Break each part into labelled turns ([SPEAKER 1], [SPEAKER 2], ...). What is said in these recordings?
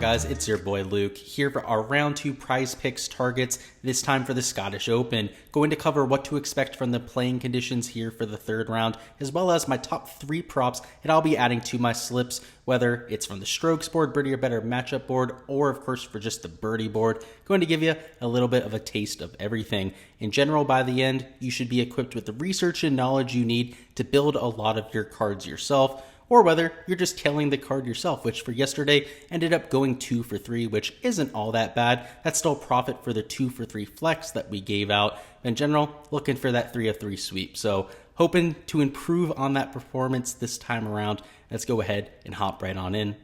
[SPEAKER 1] guys? It's your boy Luke here for our round 2 prize picks targets, this time for the Scottish Open. Going to cover what to expect from the playing conditions here for the third round, as well as my top 3 props, and I'll be adding to my slips, whether it's from the strokes board, birdie or better matchup board, or of course for just the birdie board. Going to give you a little bit of a taste of everything. In general, by the end, you should be equipped with the research and knowledge you need to build a lot of your cards yourself, or whether you're just killing the card yourself, which for yesterday ended up going 2 for 3, which isn't all that bad. That's still profit for the 2 for 3 flex that we gave out. In general, looking for that 3 of 3 sweep. So hoping to improve on that performance this time around. Let's go ahead and hop right on in.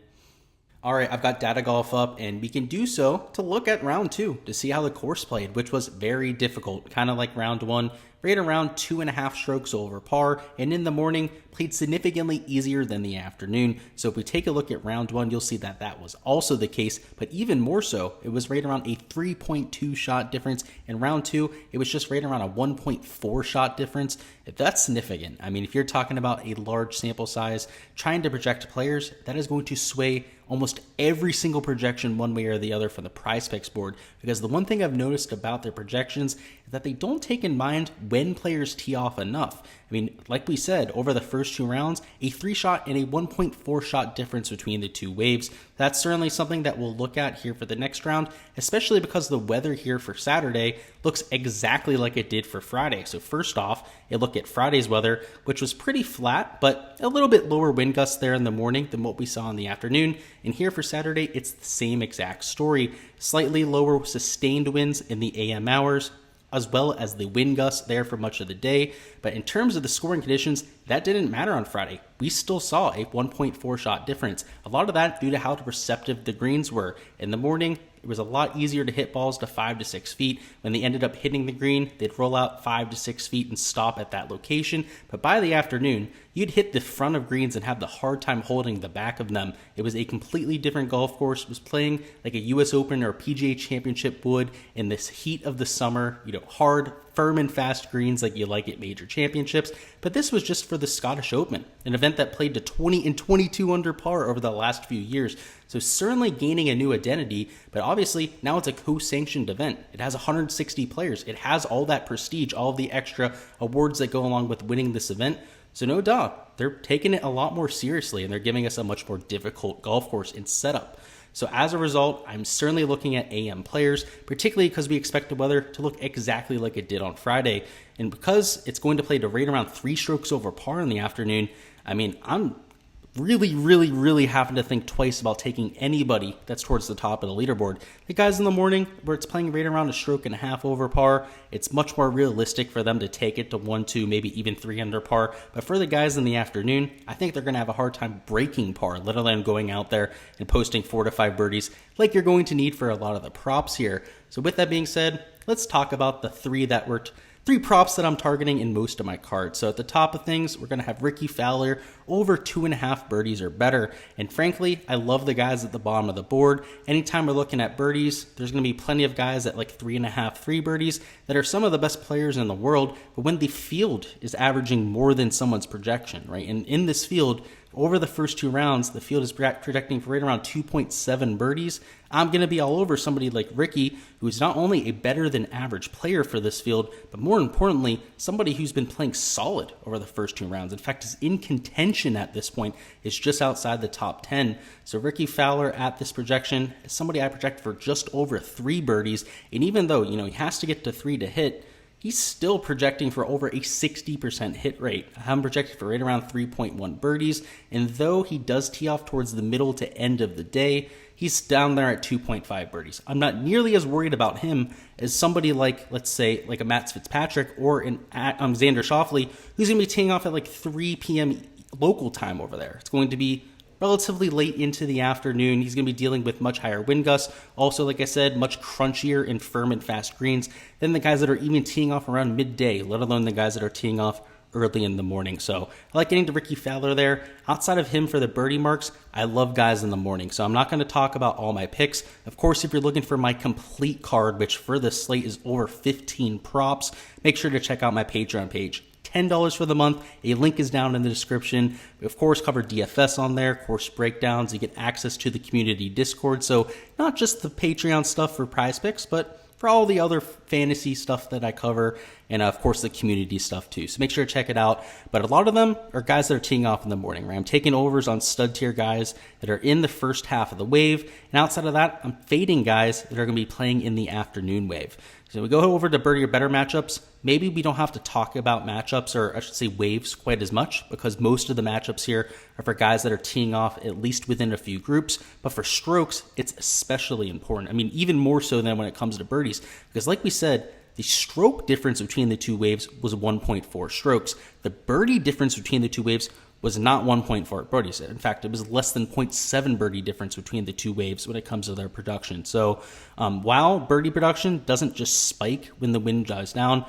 [SPEAKER 1] All right, I've got Data Golf up, and we can do so to look at round 2 to see how the course played, which was very difficult, kind of like round 1. Right around 2.5 strokes over par, and in the morning played significantly easier than the afternoon. So if we take a look at round 1, you'll see that that was also the case, but even more so, it was right around a 3.2 shot difference. In round 2, it was just right around a 1.4 shot difference. If that's significant, I mean, if you're talking about a large sample size, trying to project players, that is going to sway almost every single projection one way or the other from the prize picks board, because the one thing I've noticed about their projections is that they don't take in mind when players tee off enough. I mean, like we said, over the first 2 rounds, a 3 shot and a 1.4 shot difference between the 2 waves. That's certainly something that we'll look at here for the next round, especially because the weather here for Saturday looks exactly like it did for Friday. So first off, it looked at Friday's weather, which was pretty flat, but a little bit lower wind gusts there in the morning than what we saw in the afternoon. And here for Saturday, it's the same exact story. Slightly lower sustained winds in the AM hours, as well as the wind gusts there for much of the day. But in terms of the scoring conditions, that didn't matter on Friday. We still saw a 1.4 shot difference. A lot of that due to how receptive the greens were. In the morning, it was a lot easier to hit balls to 5 to 6 feet. When they ended up hitting the green, they'd roll out 5 to 6 feet and stop at that location. But by the afternoon, you'd hit the front of greens and have the hard time holding the back of them. It was a completely different golf course. It was playing like a US Open or PGA Championship would in this heat of the summer. Hard, firm and fast greens like you like at major championships. But this was just for the Scottish Open, an event that played to 20 and 22 under par over the last few years. So certainly gaining a new identity, but obviously now it's a co-sanctioned event. It has 160 players. It has all that prestige, all of the extra awards that go along with winning this event. So no doubt, they're taking it a lot more seriously, and they're giving us a much more difficult golf course and setup. So as a result, I'm certainly looking at AM players, particularly because we expect the weather to look exactly like it did on Friday. And because it's going to play to right around 3 strokes over par in the afternoon, I mean, I'm really having to think twice about taking anybody that's towards the top of the leaderboard. The guys in the morning, where it's playing right around a stroke and a half over par, it's much more realistic for them to take it to 1, 2, maybe even 3 under par. But for the guys in the afternoon, I think they're going to have a hard time breaking par, let alone going out there and posting 4 to 5 birdies like you're going to need for a lot of the props here. So with that being said, let's talk about the 3 props that I'm targeting in most of my cards. So at the top of things, we're going to have Rickie Fowler over 2.5 birdies or better. And frankly, I love the guys at the bottom of the board. Anytime we're looking at birdies, there's going to be plenty of guys at like 3.5, 3 birdies that are some of the best players in the world. But when the field is averaging more than someone's projection, right? And in this field, over the first 2 rounds, the field is projecting for right around 2.7 birdies. I'm going to be all over somebody like Rickie, who's not only a better than average player for this field, but more importantly, somebody who's been playing solid over the first 2 rounds. In fact, is in contention at this point. Is just outside the top 10. So Rickie Fowler at this projection is somebody I project for just over 3 birdies. And even though, he has to get to 3 to hit, he's still projecting for over a 60% hit rate. I'm projected for right around 3.1 birdies, and though he does tee off towards the middle to end of the day, he's down there at 2.5 birdies. I'm not nearly as worried about him as somebody like, let's say, like a Matt Fitzpatrick or Xander Schauffele, who's going to be teeing off at like 3 p.m. local time over there. It's going to be relatively late into the afternoon. He's going to be dealing with much higher wind gusts. Also, like I said, much crunchier and firm and fast greens than the guys that are even teeing off around midday, let alone the guys that are teeing off early in the morning. So I like getting to Rickie Fowler there. Outside of him for the birdie marks, I love guys in the morning. So I'm not going to talk about all my picks. Of course, if you're looking for my complete card, which for this slate is over 15 props, make sure to check out my Patreon page. $10 for the month. A link is down in the description. We, of course, cover DFS on there, course breakdowns. You get access to the community Discord. So not just the Patreon stuff for Prize Picks, but for all the other fantasy stuff that I cover, and of course the community stuff too. So make sure to check it out. But a lot of them are guys that are teeing off in the morning, right? I'm taking overs on stud tier guys that are in the first half of the wave. And outside of that, I'm fading guys that are going to be playing in the afternoon wave. So we go over to birdie or better matchups. Maybe we don't have to talk about matchups, or I should say waves, quite as much, because most of the matchups here are for guys that are teeing off at least within a few groups. But for strokes, it's especially important. I mean, even more so than when it comes to birdies, because like we said, the stroke difference between the two waves was 1.4 strokes. The birdie difference between the two waves was not 1.4 birdies. In fact, it was less than 0.7 birdie difference between the two waves when it comes to their production. So while birdie production doesn't just spike when the wind dies down,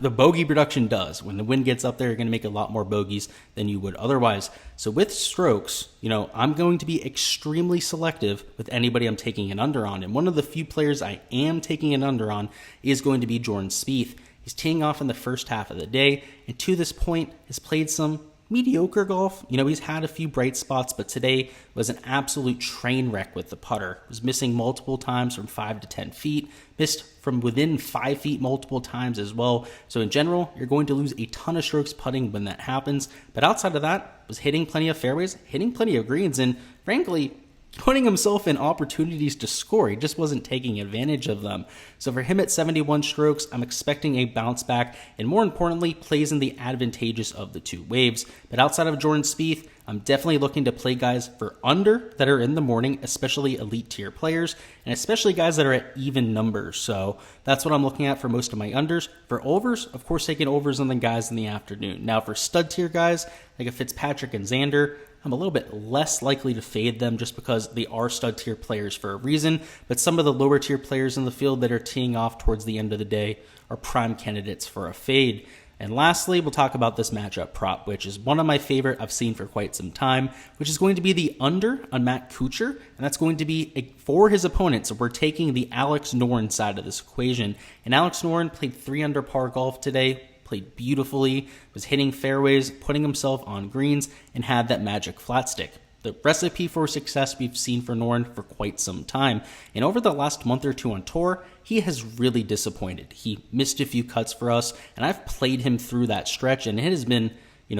[SPEAKER 1] the bogey production does. When the wind gets up there, you're going to make a lot more bogeys than you would otherwise. So with strokes, I'm going to be extremely selective with anybody I'm taking an under on. And one of the few players I am taking an under on is going to be Jordan Spieth. He's teeing off in the first half of the day, and to this point has played some mediocre golf. He's had a few bright spots, but today was an absolute train wreck with the putter. Was missing multiple times from 5 to 10 feet, missed from within 5 feet multiple times as well. So in general, you're going to lose a ton of strokes putting when that happens. But outside of that, was hitting plenty of fairways, hitting plenty of greens, and frankly, putting himself in opportunities to score. He just wasn't taking advantage of them. So for him at 71 strokes, I'm expecting a bounce back, and more importantly, plays in the advantageous of the two waves. But outside of Jordan Spieth, I'm definitely looking to play guys for under that are in the morning, especially elite tier players, and especially guys that are at even numbers. So that's what I'm looking at for most of my unders. For overs, of course, taking overs on the guys in the afternoon. Now for stud tier guys, like a Fitzpatrick and Xander, I'm a little bit less likely to fade them just because they are stud tier players for a reason, but some of the lower tier players in the field that are teeing off towards the end of the day are prime candidates for a fade. And lastly, we'll talk about this matchup prop, which is one of my favorite I've seen for quite some time, which is going to be the under on Matt Kuchar, and that's going to be for his opponent. So we're taking the Alex Noren side of this equation, and Alex Noren played 3 under par golf today, played beautifully, was hitting fairways, putting himself on greens, and had that magic flat stick. The recipe for success we've seen for Noren for quite some time. And over the last month or two on tour, he has really disappointed. He missed a few cuts for us, and I've played him through that stretch, and it has been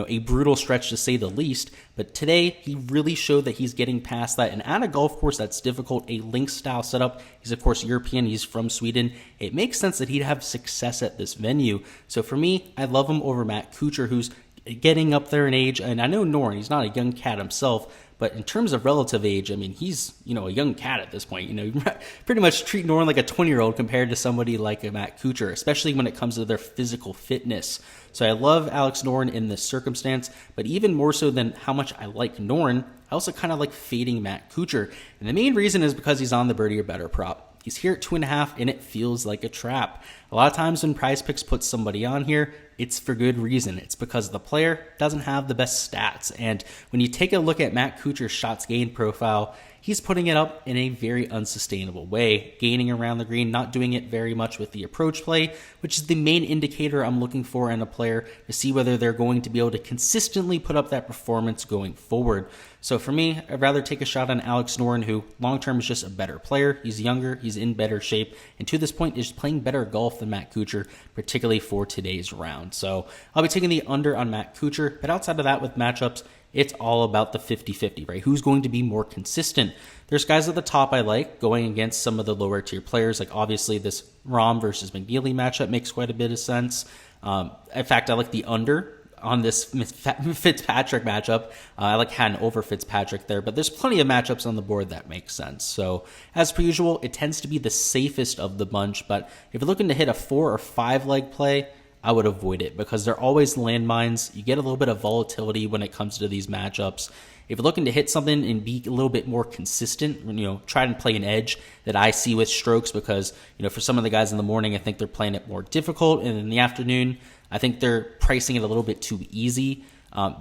[SPEAKER 1] a brutal stretch to say the least. But today, he really showed that he's getting past that. And at a golf course that's difficult, a links-style setup, he's of course European, he's from Sweden, it makes sense that he'd have success at this venue. So for me, I love him over Matt Kuchar, who's getting up there in age. And I know Noren, he's not a young cat himself, but in terms of relative age, I mean, he's, a young cat at this point. You pretty much treat Noren like a 20-year-old compared to somebody like a Matt Kuchar, especially when it comes to their physical fitness. So I love Alex Noren in this circumstance, but even more so than how much I like Noren, I also kind of like fading Matt Kuchar. And the main reason is because he's on the birdie or better prop. He's here at 2.5, and it feels like a trap. A lot of times when Prize Picks puts somebody on here, it's for good reason. It's because the player doesn't have the best stats. And when you take a look at Matt Kuchar's shots gained profile, he's putting it up in a very unsustainable way, gaining around the green, not doing it very much with the approach play, which is the main indicator I'm looking for in a player to see whether they're going to be able to consistently put up that performance going forward. So for me, I'd rather take a shot on Alex Noren, who long-term is just a better player. He's younger, he's in better shape, and to this point is playing better golf than Matt Kuchar, particularly for today's round. So I'll be taking the under on Matt Kuchar, but outside of that with matchups, it's all about the 50-50, right? Who's going to be more consistent? There's guys at the top I like going against some of the lower tier players. Like obviously this Rahm versus McNeely matchup makes quite a bit of sense. In fact, I like the under on this Fitzpatrick matchup. I like having over Fitzpatrick there, but there's plenty of matchups on the board that make sense. So as per usual, it tends to be the safest of the bunch, but if you're looking to hit a 4 or 5 leg play, I would avoid it because they're always landmines. You get a little bit of volatility when it comes to these matchups. If you're looking to hit something and be a little bit more consistent, try and play an edge that I see with strokes because, for some of the guys in the morning, I think they're playing it more difficult. And in the afternoon, I think they're pricing it a little bit too easy.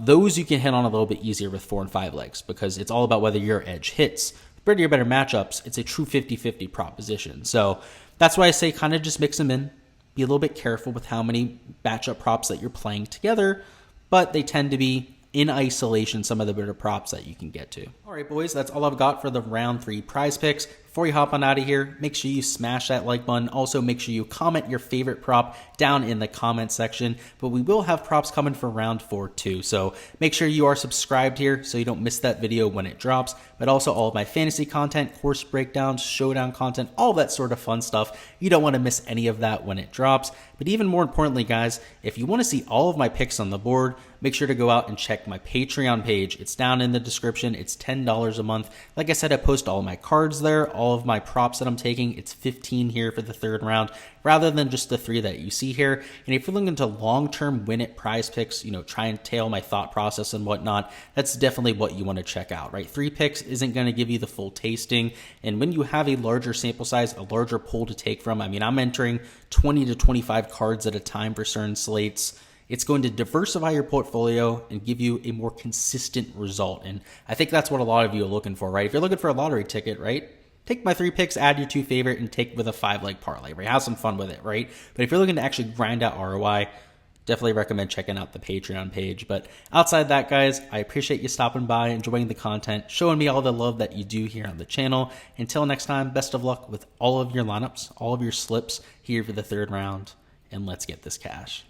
[SPEAKER 1] Those you can hit on a little bit easier with 4 and 5 legs because it's all about whether your edge hits. Better or better matchups, it's a true 50-50 proposition. So that's why I say kind of just mix them in. be a little bit careful with how many matchup props that you're playing together, but they tend to be in isolation some of the better props that you can get to. All right, boys, that's all I've got for the round 3 prize picks. Before you hop on out of here, make sure you smash that like button. Also, make sure you comment your favorite prop down in the comment section. But we will have props coming for round 4 too. So make sure you are subscribed here so you don't miss that video when it drops. But also all of my fantasy content, course breakdowns, showdown content, all that sort of fun stuff. You don't want to miss any of that when it drops. But even more importantly, guys, if you want to see all of my picks on the board, make sure to go out and check my Patreon page. It's down in the description. It's $10 a month. Like I said, I post all my cards there, all of my props that I'm taking. It's 15 here for the 3rd round, rather than just the 3 that you see here. And if you're looking to long-term win it prize picks, try and tail my thought process and whatnot, that's definitely what you want to check out, right? 3 picks isn't going to give you the full tasting. And when you have a larger sample size, a larger pool to take from, I'm entering 20 to 25 cards at a time for certain slates. It's going to diversify your portfolio and give you a more consistent result. And I think that's what a lot of you are looking for, right? If you're looking for a lottery ticket, right? Take my 3 picks, add your 2 favorite, and take with a 5-leg parlay, right? Have some fun with it, right? But if you're looking to actually grind out ROI, definitely recommend checking out the Patreon page. But outside that, guys, I appreciate you stopping by, enjoying the content, showing me all the love that you do here on the channel. Until next time, best of luck with all of your lineups, all of your slips here for the 3rd round, and let's get this cash.